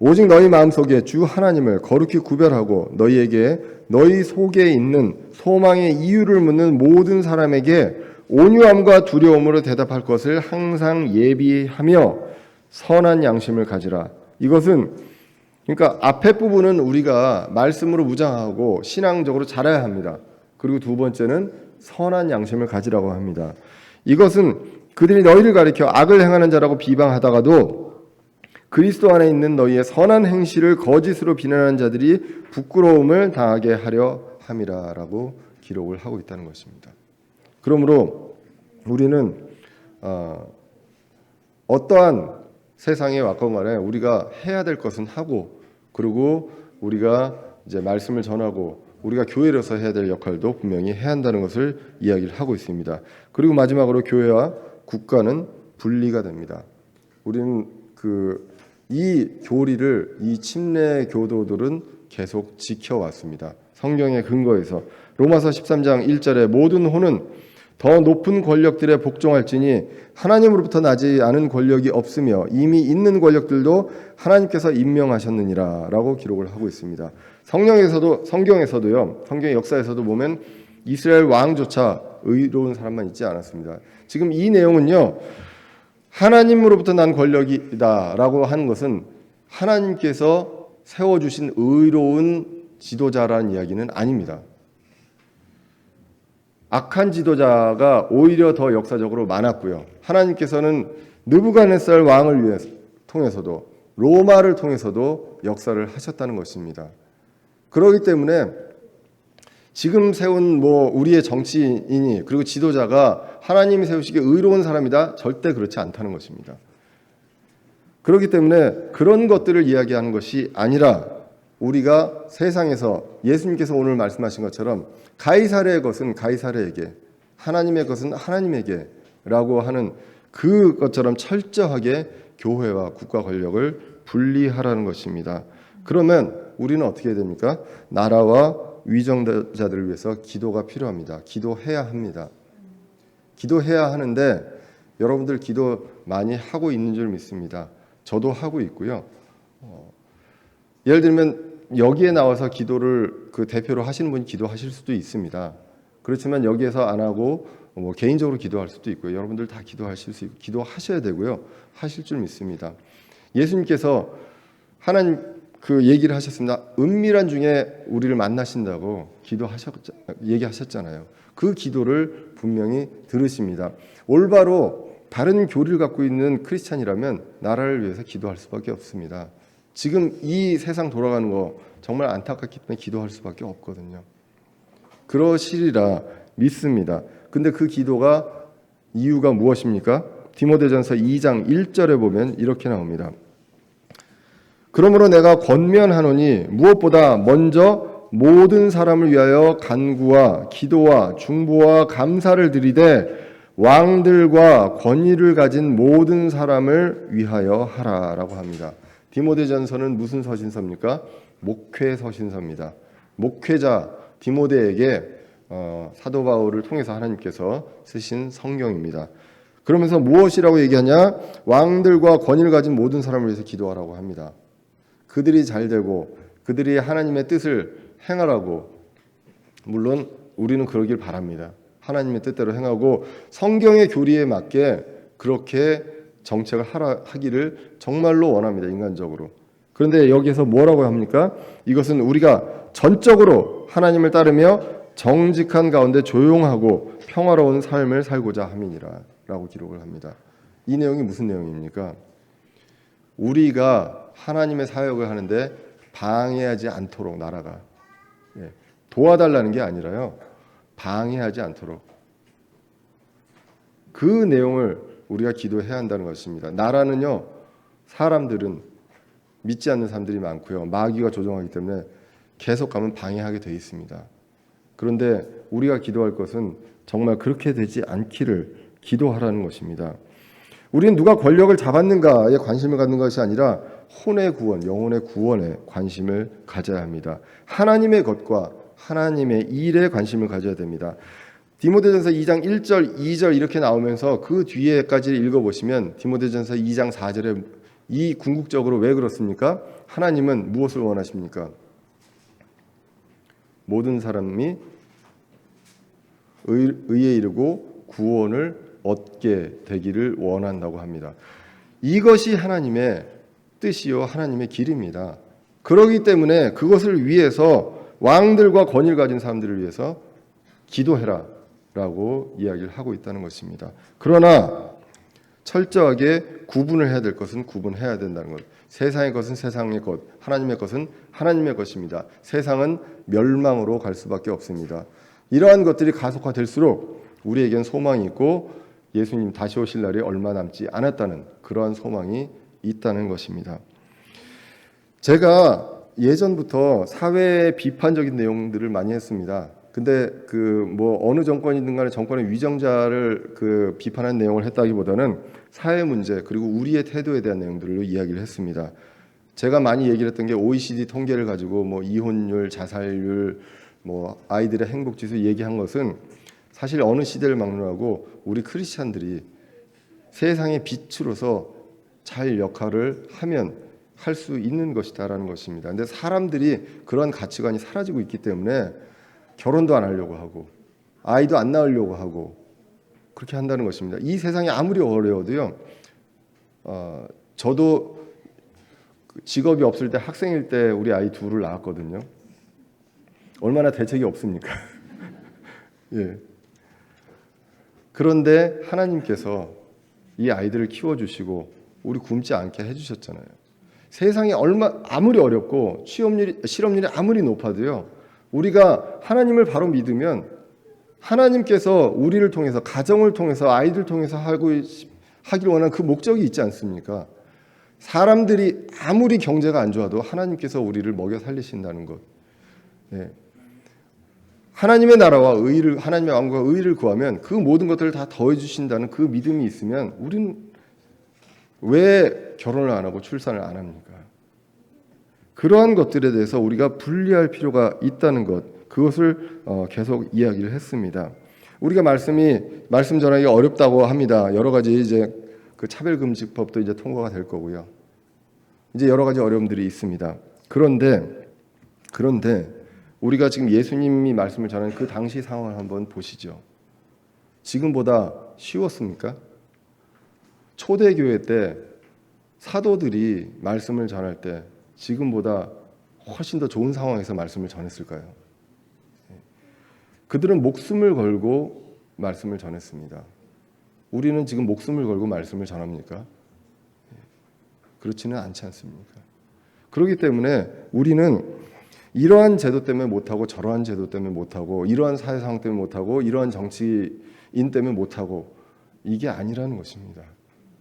오직 너희 마음속에 주 하나님을 거룩히 구별하고 너희에게 너희 속에 있는 소망의 이유를 묻는 모든 사람에게 온유함과 두려움으로 대답할 것을 항상 예비하며 선한 양심을 가지라. 이것은 그러니까 앞에 부분은 우리가 말씀으로 무장하고 신앙적으로 잘해야 합니다. 그리고 두 번째는 선한 양심을 가지라고 합니다. 이것은 그들이 너희를 가리켜 악을 행하는 자라고 비방하다가도 그리스도 안에 있는 너희의 선한 행실을 거짓으로 비난하는 자들이 부끄러움을 당하게 하려 함이라라고 기록을 하고 있다는 것입니다. 그러므로 우리는 어떠한 세상에 왔건 간에 우리가 해야 될 것은 하고, 그리고 우리가 이제 말씀을 전하고 우리가 교회로서 해야 될 역할도 분명히 해야 한다는 것을 이야기를 하고 있습니다. 그리고 마지막으로 교회와 국가는 분리가 됩니다. 우리는 이 교리를 이 침례 교도들은 계속 지켜왔습니다. 성경의 근거에서 로마서 13장 1절에 모든 혼은 더 높은 권력들에 복종할지니 하나님으로부터 나지 않은 권력이 없으며 이미 있는 권력들도 하나님께서 임명하셨느니라 라고 기록을 하고 있습니다. 성경에서도요, 성경의 역사에서도 보면 이스라엘 왕조차 의로운 사람만 있지 않았습니다. 지금 이 내용은요, 하나님으로부터 난 권력이다라고 하는 것은 하나님께서 세워주신 의로운 지도자라는 이야기는 아닙니다. 악한 지도자가 오히려 더 역사적으로 많았고요. 하나님께서는 느부갓네살 왕을 통해서도 로마를 통해서도 역사를 하셨다는 것입니다. 그렇기 때문에 지금 세운 우리의 정치인이 그리고 지도자가 하나님이 세우시기에 의로운 사람이다? 절대 그렇지 않다는 것입니다. 그렇기 때문에 그런 것들을 이야기하는 것이 아니라 우리가 세상에서 예수님께서 오늘 말씀하신 것처럼 가이사르의 것은 가이사르에게, 하나님의 것은 하나님에게 라고 하는 그것처럼 철저하게 교회와 국가 권력을 분리하라는 것입니다. 그러면 우리는 어떻게 해야 됩니까? 나라와 위정자들을 위해서 기도가 필요합니다. 기도해야 합니다. 기도해야 하는데 여러분들 기도 많이 하고 있는 줄 믿습니다. 저도 하고 있고요. 예를 들면 여기에 나와서 기도를 대표로 하시는 분이 기도하실 수도 있습니다. 그렇지만 여기에서 안 하고 개인적으로 기도할 수도 있고요. 여러분들 다 기도하실 수 있고 기도하셔야 되고요. 하실 줄 믿습니다. 예수님께서 하나님 얘기를 하셨습니다. 은밀한 중에 우리를 만나신다고 얘기하셨잖아요. 그 기도를 분명히 들으십니다. 올바로 다른 교리를 갖고 있는 크리스찬이라면 나라를 위해서 기도할 수밖에 없습니다. 지금 이 세상 돌아가는 거 정말 안타깝기 때문에 기도할 수밖에 없거든요. 그러시리라 믿습니다. 근데 그 기도가 이유가 무엇입니까? 디모데전서 2장 1절에 보면 이렇게 나옵니다. 그러므로 내가 권면하노니 무엇보다 먼저 모든 사람을 위하여 간구와 기도와 중보와 감사를 드리되 왕들과 권위를 가진 모든 사람을 위하여 하라라고 합니다. 디모데전서는 무슨 서신서입니까? 목회 서신서입니다. 목회자 디모데에게 사도 바울을 통해서 하나님께서 쓰신 성경입니다. 그러면서 무엇이라고 얘기하냐? 왕들과 권위를 가진 모든 사람을 위해서 기도하라고 합니다. 그들이 잘 되고 그들이 하나님의 뜻을 행하라고, 물론 우리는 그러길 바랍니다. 하나님의 뜻대로 행하고 성경의 교리에 맞게 그렇게 정책을 하기를 정말로 원합니다. 인간적으로. 그런데 여기에서 뭐라고 합니까? 이것은 우리가 전적으로 하나님을 따르며 정직한 가운데 조용하고 평화로운 삶을 살고자 함이니라 라고 기록을 합니다. 이 내용이 무슨 내용입니까? 우리가 하나님의 사역을 하는데 방해하지 않도록 나라가 도와달라는 게 아니라요, 방해하지 않도록 그 내용을 우리가 기도해야 한다는 것입니다. 나라는요, 사람들은 믿지 않는 사람들이 많고요, 마귀가 조종하기 때문에 계속 가면 방해하게 되어 있습니다. 그런데 우리가 기도할 것은 정말 그렇게 되지 않기를 기도하라는 것입니다. 우리는 누가 권력을 잡았는가에 관심을 갖는 것이 아니라 혼의 구원, 영혼의 구원에 관심을 가져야 합니다. 하나님의 것과 하나님의 일에 관심을 가져야 됩니다. 디모데전서 2장 1절, 2절 이렇게 나오면서 그 뒤에까지 읽어보시면 디모데전서 2장 4절에 이 궁극적으로 왜 그렇습니까? 하나님은 무엇을 원하십니까? 모든 사람이 의에 이르고 구원을 얻게 되기를 원한다고 합니다. 이것이 하나님의 뜻이요 하나님의 길입니다. 그러기 때문에 그것을 위해서 왕들과 권위를 가진 사람들을 위해서 기도해라 라고 이야기를 하고 있다는 것입니다. 그러나 철저하게 구분을 해야 될 것은 구분해야 된다는 것. 세상의 것은 세상의 것, 하나님의 것은 하나님의 것입니다. 세상은 멸망으로 갈 수밖에 없습니다. 이러한 것들이 가속화될수록 우리에겐 소망이 있고 예수님 다시 오실 날이 얼마 남지 않았다는 그러한 소망이 있다는 것입니다. 제가 예전부터 사회 비판적인 내용들을 많이 했습니다. 근데 어느 정권이든 간에 정권의 위정자를 비판한 내용을 했다기보다는 사회 문제 그리고 우리의 태도에 대한 내용들로 이야기를 했습니다. 제가 많이 얘기를 했던 게 OECD 통계를 가지고 이혼율, 자살률, 아이들의 행복 지수 얘기한 것은 사실 어느 시대를 막론하고 우리 크리스찬들이 세상의 빛으로서 잘 역할을 하면 할 수 있는 것이다라는 것입니다. 근데 사람들이 그런 가치관이 사라지고 있기 때문에 결혼도 안 하려고 하고 아이도 안 낳으려고 하고 그렇게 한다는 것입니다. 이 세상이 아무리 어려워도요. 저도 직업이 없을 때 학생일 때 우리 아이 둘을 낳았거든요. 얼마나 대책이 없습니까? 예. 그런데 하나님께서 이 아이들을 키워주시고 우리 굶지 않게 해주셨잖아요. 세상이 아무리 어렵고 실업률이 아무리 높아도요. 우리가 하나님을 바로 믿으면 하나님께서 우리를 통해서 가정을 통해서 아이들 통해서 하길 원하는 그 목적이 있지 않습니까? 사람들이 아무리 경제가 안 좋아도 하나님께서 우리를 먹여 살리신다는 것. 예. 하나님의 나라와 의를 하나님의 왕국과 의를 구하면 그 모든 것들을 다 더해 주신다는 그 믿음이 있으면 우리는 왜 결혼을 안 하고 출산을 안 합니까? 그러한 것들에 대해서 우리가 분리할 필요가 있다는 것, 그것을 계속 이야기를 했습니다. 우리가 말씀 전하기가 어렵다고 합니다. 여러 가지 이제 그 차별금지법도 이제 통과가 될 거고요. 이제 여러 가지 어려움들이 있습니다. 그런데 우리가 지금 예수님이 말씀을 전하는 그 당시 상황을 한번 보시죠. 지금보다 쉬웠습니까? 초대교회 때 사도들이 말씀을 전할 때 지금보다 훨씬 더 좋은 상황에서 말씀을 전했을까요? 그들은 목숨을 걸고 말씀을 전했습니다. 우리는 지금 목숨을 걸고 말씀을 전합니까? 그렇지는 않지 않습니까? 그렇기 때문에 우리는 이러한 제도 때문에 못하고 저러한 제도 때문에 못하고 이러한 사회 상황 때문에 못하고 이러한 정치인 때문에 못하고 이게 아니라는 것입니다.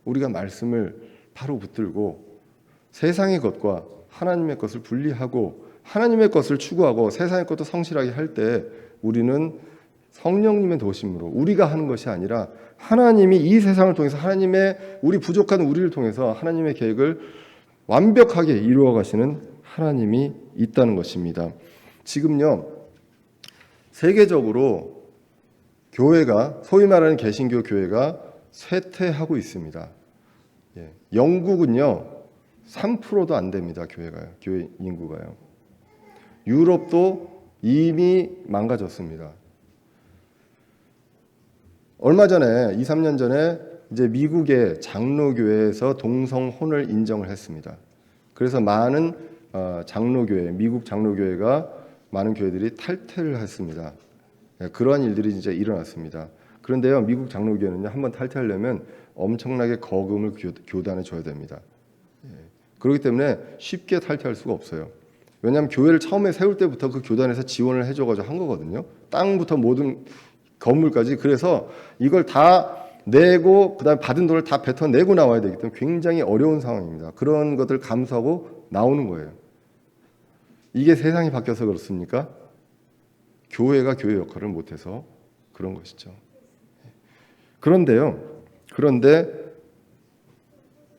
우리가 말씀을 바로 붙들고 세상의 것과 하나님의 것을 분리하고 하나님의 것을 추구하고 세상의 것도 성실하게 할 때 우리는 성령님의 도심으로 우리가 하는 것이 아니라 하나님이 이 세상을 통해서 하나님의 우리 부족한 우리를 통해서 하나님의 계획을 완벽하게 이루어 가시는 하나님이 있다는 것입니다. 지금요 세계적으로 교회가 소위 말하는 개신교 교회가 쇠퇴하고 있습니다. 영국은요 3%도 안 됩니다. 교회 인구가요. 유럽도 이미 망가졌습니다. 얼마 전에 2, 3년 전에 이제 미국의 장로교회에서 동성혼을 인정을 했습니다. 그래서 많은 장로교회, 미국 장로교회가 많은 교회들이 탈퇴를 했습니다. 그러한 일들이 진짜 일어났습니다. 그런데요, 미국 장로교회는요, 한번 탈퇴하려면 엄청나게 거금을 교단에 줘야 됩니다. 그렇기 때문에 쉽게 탈퇴할 수가 없어요. 왜냐하면 교회를 처음에 세울 때부터 그 교단에서 지원을 해줘가지고 한 거거든요. 땅부터 모든 건물까지. 그래서 이걸 다 내고 그다음에 받은 돈을 다 뱉어내고 나와야 되기 때문에 굉장히 어려운 상황입니다. 그런 것들 감수하고 나오는 거예요. 이게 세상이 바뀌어서 그렇습니까? 교회가 교회 역할을 못해서 그런 것이죠. 그런데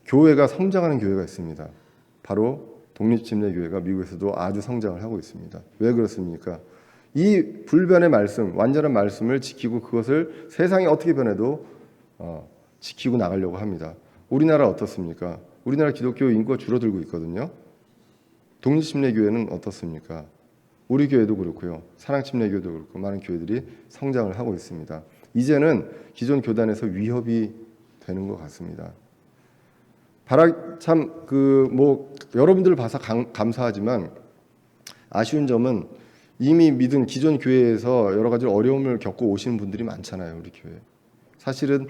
교회가 성장하는 교회가 있습니다. 바로 독립침례교회가 미국에서도 아주 성장을 하고 있습니다. 왜 그렇습니까? 이 불변의 말씀, 완전한 말씀을 지키고 그것을 세상이 어떻게 변해도 지키고 나가려고 합니다. 우리나라 어떻습니까? 우리나라 기독교 인구가 줄어들고 있거든요. 독립침례교회는 어떻습니까? 우리 교회도 그렇고요. 사랑침례교회도 그렇고 많은 교회들이 성장을 하고 있습니다. 이제는 기존 교단에서 위협이 되는 것 같습니다. 여러분들 봐서 감사하지만 아쉬운 점은 이미 믿은 기존 교회에서 여러 가지 어려움을 겪고 오시는 분들이 많잖아요. 우리 교회. 사실은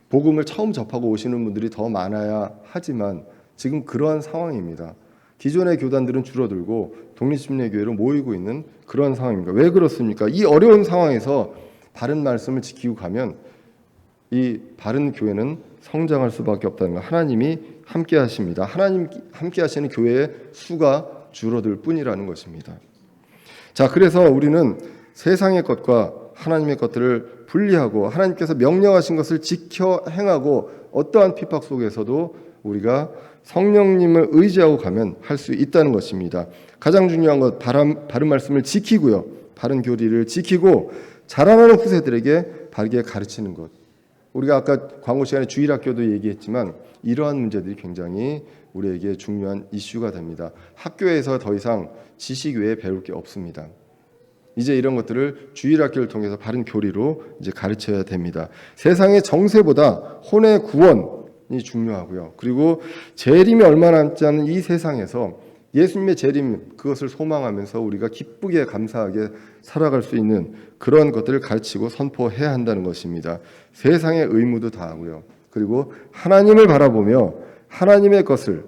복음을 처음 접하고 오시는 분들이 더 많아야 하지만 지금 그러한 상황입니다. 기존의 교단들은 줄어들고 독립침례교회로 모이고 있는 그런 상황입니다. 왜 그렇습니까? 이 어려운 상황에서 바른 말씀을 지키고 가면 이 바른 교회는 성장할 수밖에 없다는 것. 하나님이 함께 하십니다. 하나님 함께 하시는 교회의 수가 줄어들 뿐이라는 것입니다. 자, 그래서 우리는 세상의 것과 하나님의 것들을 분리하고 하나님께서 명령하신 것을 지켜 행하고 어떠한 핍박 속에서도 우리가 성령님을 의지하고 가면 할 수 있다는 것입니다. 가장 중요한 것 바른 말씀을 지키고요. 바른 교리를 지키고 자라나는 후세들에게 바르게 가르치는 것. 우리가 아까 광고 시간에 주일학교도 얘기했지만 이러한 문제들이 굉장히 우리에게 중요한 이슈가 됩니다. 학교에서 더 이상 지식 외에 배울 게 없습니다. 이제 이런 것들을 주일학교를 통해서 바른 교리로 이제 가르쳐야 됩니다. 세상의 정세보다 혼의 구원이 중요하고요. 그리고 재림이 얼마 남지 않은 이 세상에서 예수님의 재림 그것을 소망하면서 우리가 기쁘게 감사하게 살아갈 수 있는 그런 것들을 가르치고 선포해야 한다는 것입니다. 세상의 의무도 다하고요. 그리고 하나님을 바라보며 하나님의 것을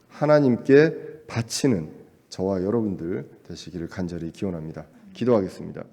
하나님께 바치는 저와 여러분들 되시기를 간절히 기원합니다. 기도하겠습니다.